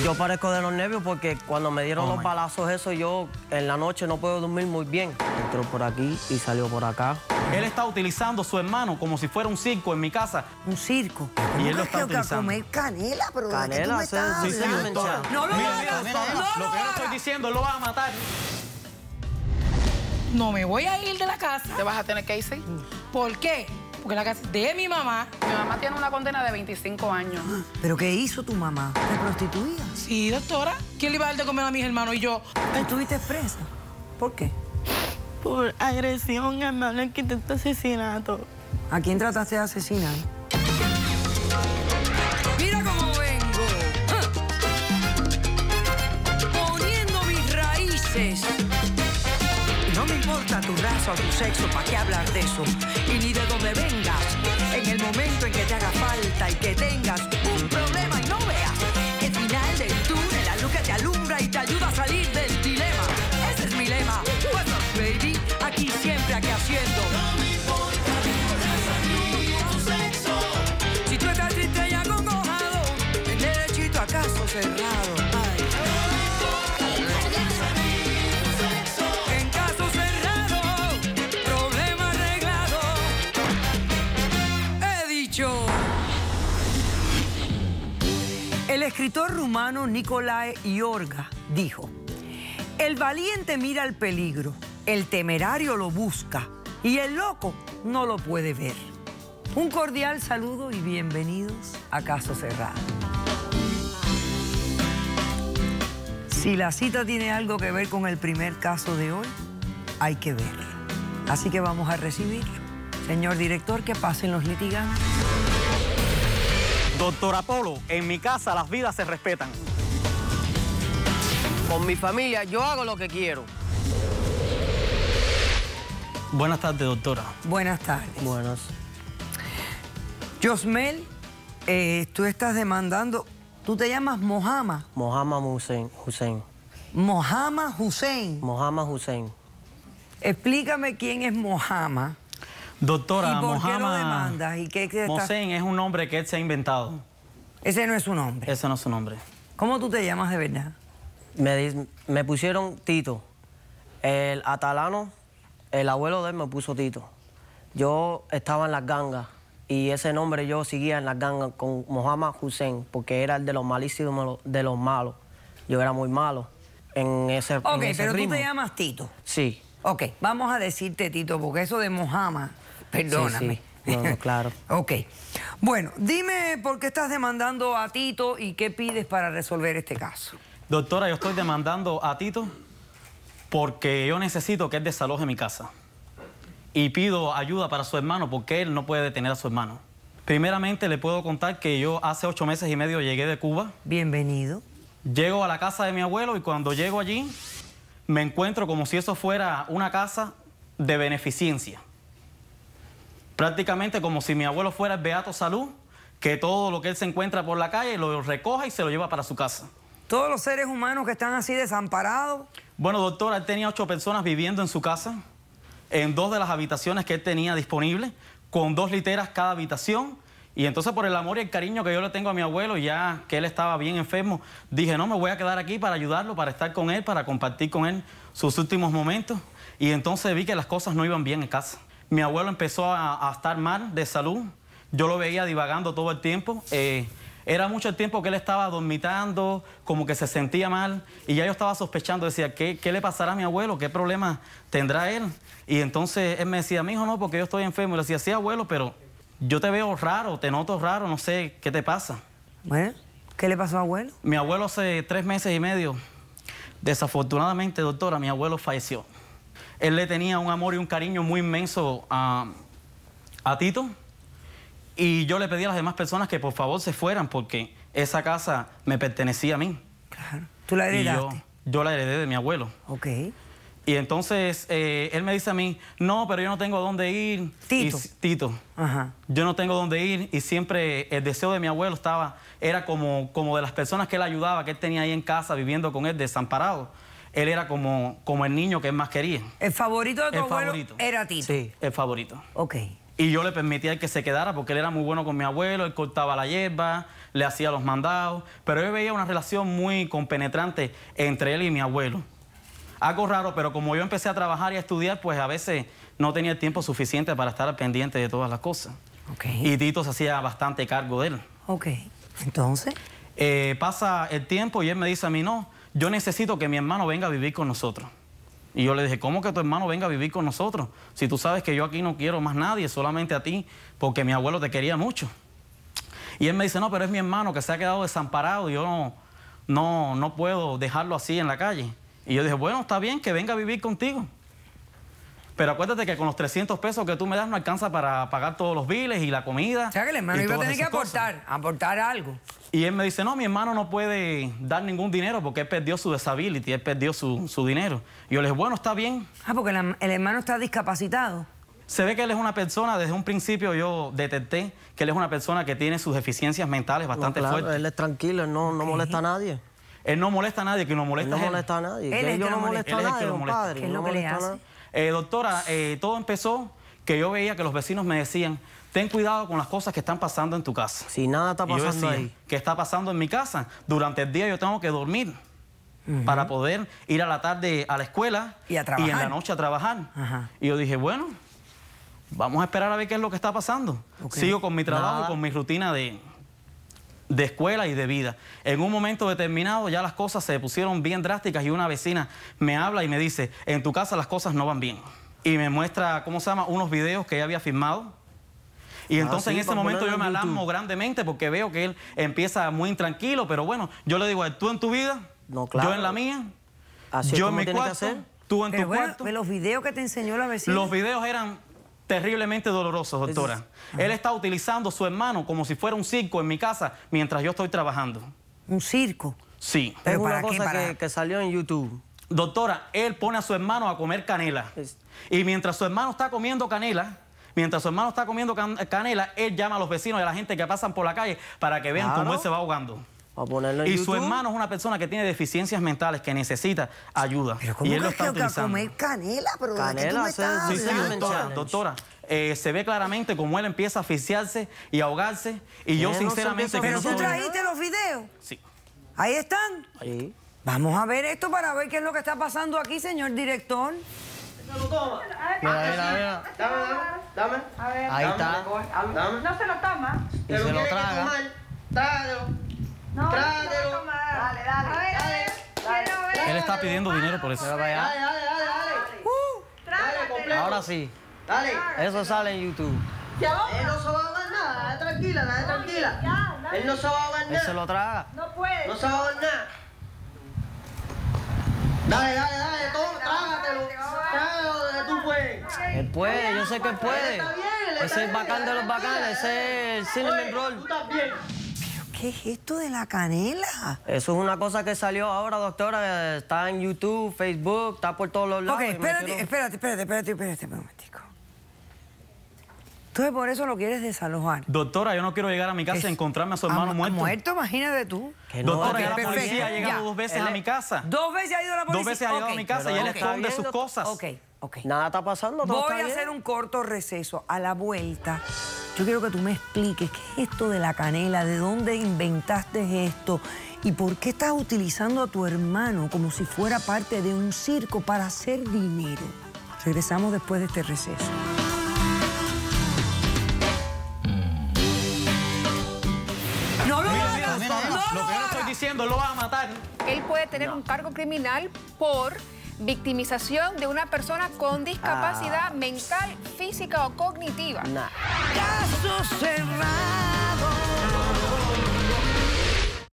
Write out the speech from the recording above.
Yo parezco de los nervios porque cuando me dieron los balazos eso, yo en la noche no puedo dormir muy bien. Entró por aquí y salió por acá. Él está utilizando a su hermano como si fuera un circo en mi casa. ¿Un circo? Y él lo está utilizando. Comer canela, pero Canela, ¿de qué tú me estás sí, hablando? doctora. No lo Mira, hagas, lo que yo le estoy diciendo, él lo va a matar. No me voy a ir de la casa. Te vas a tener que ir, sí. ¿Por qué? Porque la casa es de mi mamá. Mi mamá tiene una condena de 25 años. ¿Pero qué hizo tu mamá? ¿Te prostituía? Sí, doctora. ¿Quién le iba a dar de comer a mis hermanos y yo? ¿Estuviste presa? ¿Por qué? Por agresión, hermano, intento asesinato. ¿A quién trataste de asesinar? ¡Mira cómo vengo! Poniendo mis raíces. No me importa tu raza o tu sexo, ¿para qué hablar de eso? Y ni de dónde vengas. En el momento en que te haga falta y que tengas un problema y no veas el final del túnel, la luz que te alumbra y te ayuda a salir del dilema. Ese es mi lema. What's up, baby? Aquí siempre, aquí haciendo. No me importa tu sexo. Si tú estás triste y acongojado, en derechito a caso cerrado. Ay. En caso cerrado, problema arreglado. He dicho. El escritor rumano Nicolae Iorga dijo: el valiente mira el peligro, el temerario lo busca y el loco no lo puede ver. Un cordial saludo y bienvenidos a Caso Cerrado. Si la cita tiene algo que ver con el primer caso de hoy, hay que verlo. Así que vamos a recibirlo. Señor director, que pasen los litigantes. Doctor Apolo, en mi casa las vidas se respetan. Con mi familia yo hago lo que quiero. Buenas tardes, doctora. Buenas tardes. Buenas. Yosmel, tú estás demandando... ¿Tú te llamas Mohammad? Mohammad Hussein. Mohammad Hussein. Mohammad Hussein. Explícame quién es Mohammad. Doctora, ¿Y por qué lo Mohammad demandas? ¿Y qué está... Hussein es un nombre que él se ha inventado. Ese no es su nombre. Ese no es su nombre. ¿Cómo tú te llamas de verdad? Me pusieron Tito. El atalano, el abuelo de él me puso Tito. Yo estaba en las gangas y ese nombre yo seguía en las gangas con Mohammad Hussein porque era el de los malísimos, de los malos. Yo era muy malo en ese Ok, pero ritmo. tú te llamas Tito. Sí. Ok, vamos a decirte Tito porque eso de Mohammad, perdóname. Sí, sí. No, claro. Ok. Bueno, dime por qué estás demandando a Tito y qué pides para resolver este caso. Doctora, yo estoy demandando a Tito porque yo necesito que él desaloje mi casa. Y pido ayuda para su hermano porque él no puede detener a su hermano. Primeramente le puedo contar que yo hace 8 meses y medio llegué de Cuba. Bienvenido. Llego a la casa de mi abuelo y cuando llego allí me encuentro como si eso fuera una casa de beneficencia. Prácticamente como si mi abuelo fuera el Beato Salud, que todo lo que él se encuentra por la calle lo recoja y se lo lleva para su casa. Todos los seres humanos que están así desamparados. Bueno, doctora, él tenía 8 personas viviendo en su casa, en 2 de las habitaciones que él tenía disponibles, con 2 literas cada habitación. Y entonces por el amor y el cariño que yo le tengo a mi abuelo, ya que él estaba bien enfermo, dije, no, me voy a quedar aquí para ayudarlo, para estar con él, para compartir con él sus últimos momentos. Y entonces vi que las cosas no iban bien en casa. Mi abuelo empezó a estar mal de salud. Yo lo veía divagando todo el tiempo. Era mucho el tiempo que él estaba dormitando, como que se sentía mal. Y ya yo estaba sospechando, decía, ¿qué le pasará a mi abuelo? ¿Qué problema tendrá él? Y entonces él me decía, mijo, no, porque yo estoy enfermo. Y le decía, sí, abuelo, pero yo te veo raro, te noto raro, no sé, ¿qué te pasa? Bueno, ¿qué le pasó a abuelo? Mi abuelo hace 3 meses y medio, desafortunadamente, doctora, mi abuelo falleció. Él le tenía un amor y un cariño muy inmenso a Tito. Y yo le pedí a las demás personas que por favor se fueran porque esa casa me pertenecía a mí. Claro. ¿Tú la heredaste? Yo la heredé de mi abuelo. Ok. Y entonces él me dice a mí, no, pero yo no tengo dónde ir. Tito. Tito. Ajá. Yo no tengo dónde ir y siempre el deseo de mi abuelo era como de las personas que él ayudaba, que él tenía ahí en casa viviendo con él desamparado. Él era como el niño que él más quería. ¿El favorito de tu El abuelo favorito. era Tito? Sí, el favorito. Ok. Y yo le permitía que se quedara porque él era muy bueno con mi abuelo, él cortaba la hierba, le hacía los mandados, pero yo veía una relación muy compenetrante entre él y mi abuelo. Algo raro, pero como yo empecé a trabajar y a estudiar, pues a veces no tenía el tiempo suficiente para estar al pendiente de todas las cosas. Y Tito se hacía bastante cargo de él. Entonces... pasa el tiempo y él me dice a mí, no, yo necesito que mi hermano venga a vivir con nosotros. Y yo le dije, ¿cómo que tu hermano venga a vivir con nosotros? Si tú sabes que yo aquí no quiero más nadie, solamente a ti, porque mi abuelo te quería mucho. Y él me dice, no, pero es mi hermano que se ha quedado desamparado y yo no puedo dejarlo así en la calle. Y yo dije, bueno, está bien, que venga a vivir contigo. Pero acuérdate que con los 300 pesos que tú me das no alcanza para pagar todos los biles y la comida. O sea, que el hermano iba a tener que aportar algo. Y él me dice, no, mi hermano no puede dar ningún dinero porque él perdió su disability, él perdió su dinero. Y yo le dije, bueno, está bien. Porque el hermano está discapacitado. Se ve que él es una persona, desde un principio yo detecté que él es una persona que tiene sus deficiencias mentales bastante fuertes. Él es tranquilo, él no molesta a nadie. Él no molesta a nadie, que no molesta él no a él. molesta a nadie. Él es yo que no lo molesto a molesta. nadie, Él es que lo compadre. ¿Qué es lo que le hace? Doctora, todo empezó que yo veía que los vecinos me decían, ten cuidado con las cosas que están pasando en tu casa. Si nada está Y yo pasando decía, ahí. ¿qué está pasando en mi casa? Durante el día yo tengo que dormir para poder ir a la tarde a la escuela y en la noche a trabajar. Y yo dije, bueno, vamos a esperar a ver qué es lo que está pasando. Sigo con mi trabajo y con mi rutina de escuela y de vida. En un momento determinado ya las cosas se pusieron bien drásticas y una vecina me habla y me dice, en tu casa las cosas no van bien. Y me muestra, ¿cómo se llama?, unos videos que ella había filmado. Y entonces en ese momento yo me alarmo grandemente porque veo que él empieza muy intranquilo, pero bueno, yo le digo, tú en tu vida, yo en la mía, yo en mi cuarto, tú en tu cuarto. Pero los videos que te enseñó la vecina. Los videos eran terriblemente dolorosos, doctora. Él está utilizando a su hermano como si fuera un circo en mi casa mientras yo estoy trabajando. ¿Un circo? Sí. Es una cosa que salió en YouTube. Doctora, él pone a su hermano a comer canela. Y mientras su hermano está comiendo canela, él llama a los vecinos y a la gente que pasan por la calle para que vean cómo él se va ahogando. Y su hermano es una persona que tiene deficiencias mentales, que necesita ayuda. ¿Pero cómo y él lo está utilizando. comer canela? ¿Pero canela, de qué tú me estás hablando? Doctora, se ve claramente cómo él empieza a asfixiarse y a ahogarse. Y yo sinceramente... ¿Pero tú trajiste los videos? Sí. ¿Ahí están? Sí. Vamos a ver esto para ver qué es lo que está pasando aquí, señor director. Mira. Dame. Ahí está. No se lo toma. Y se lo traga. Trágatelo. No, Trágatelo. Dale. Él está pidiendo dinero por eso. Mira para allá. Dale, completo. Ahora sí. Dale. Eso sale en YouTube. Él no se va a ahogar nada, dale tranquila. Él no se va a ahogar Él se nada. lo traga. No puede. No se va a ahogar nada. Dale, toma, trágatelo. Trágatelo donde tú puedes. Él puede, yo sé que él puede. Está bien, él Ese está es el bacán de los bacanes, ese es el cinnamon roll. Tú estás bien. ¿Qué es esto de la canela? Eso es una cosa que salió ahora, doctora. Está en YouTube, Facebook, está por todos los lados. Ok, y espérate un momentico. Entonces por eso lo quieres desalojar. Doctora, yo no quiero llegar a mi casa y encontrarme a su hermano muerto. ¿Muerto? Imagínate tú. Que no, Doctora, que ya la perfecto. policía ha llegado Ya. 2 veces a mi casa. 2 veces ha ido la policía. 2 veces ha llegado a mi casa y él Pero esconde está sus bien, cosas. Ok. Nada está pasando, todo Voy está a bien. hacer un corto receso. A la vuelta, yo quiero que tú me expliques qué es esto de la canela, de dónde inventaste esto y por qué estás utilizando a tu hermano como si fuera parte de un circo para hacer dinero. Regresamos después de este receso. No lo hagas, no Lo que yo le estoy diciendo, él lo va a matar. Él puede tener un cargo criminal por victimización de una persona con discapacidad mental, física o cognitiva. Nah. ¡Ya